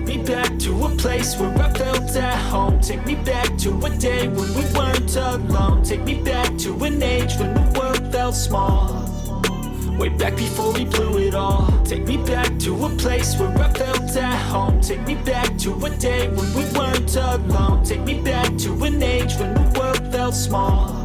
me back to a place where I felt at home. Take me back to a day when we weren't alone. Take me back to an age when the world felt small. Way back before we blew it all. Take me back to a place where I felt at home. Take me back to a day when we weren't alone. Take me back to an age when the world felt small.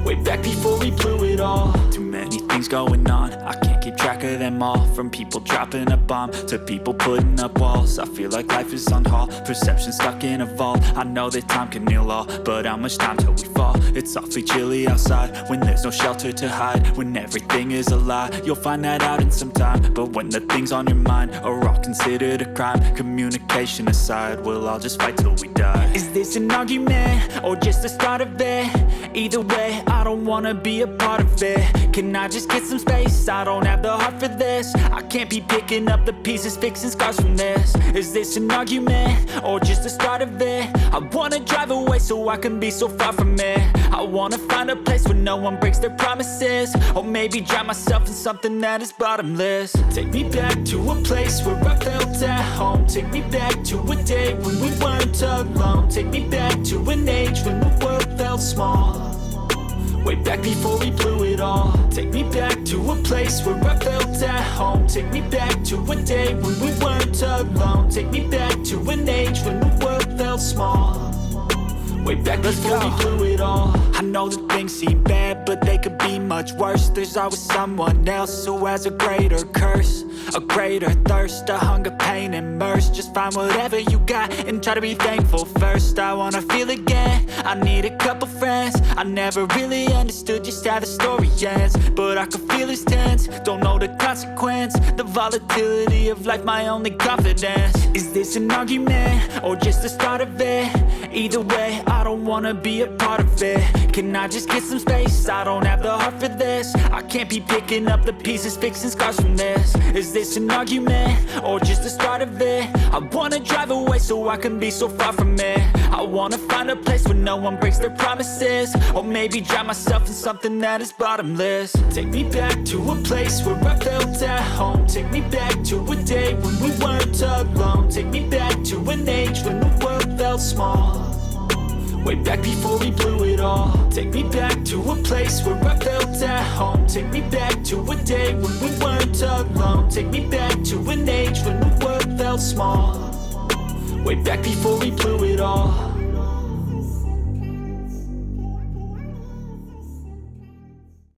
Way back before we blew it all. Too many things going on, I can't keep track of them all. From people dropping a bomb to people putting up walls. I feel like life is on hold, perception stuck in a vault. I know that time can heal all, but how much time till we fall? It's awfully chilly outside when there's no shelter to hide. When everything is a lie, you'll find that out in some time. But when the things on your mind are all considered a crime, communication aside, we'll all just fight till we die. Is this an argument or just the start of it? Either way, I don't wanna be a part of it. Can I just get some space? I don't have the heart for this. I can't be picking up the pieces, fixing scars from this. Is this an argument or just the start of it? I wanna drive away so I can be so far from it. I wanna find a place where no one breaks their promises. Or maybe drown myself in something that is bottomless. Take me back to a place where I felt at home. Take me back to a day when we weren't alone. Take me back to an age when the world felt small. Way back before we blew it all. Take me back to a place where I felt at home. Take me back to a day when we weren't alone. Take me back to an age when the world felt small. Way back before we blew it all. I know that things seem bad, but they could be much worse. There's always someone else who has a greater curse, a greater thirst, a hunger, pain, and mercy. Just find whatever you got and try to be thankful first. I wanna feel again, I need a couple friends. I never really understood just how the story ends, but I can feel it's tense, don't know the consequence. The volatility of life, my only confidence. Is this an argument or just the start of it? Either way, I don't wanna be a part of it. Can I just get some space? I don't have the heart for this. I can't be picking up the pieces, fixing scars from this. Is this an argument or just the start of it? I wanna drive away so I can be so far from it. I wanna find a place where no one breaks their promises. Or maybe drown myself in something that is bottomless. Take me back to a place where I felt at home. Take me back to a day when we weren't alone. Take me back to an age when the world felt small. Way back before we blew it all. Take me back to a place where I felt at home. Take me back to a day when we weren't alone. Take me back to an age when the world felt small. Way back before we blew it all.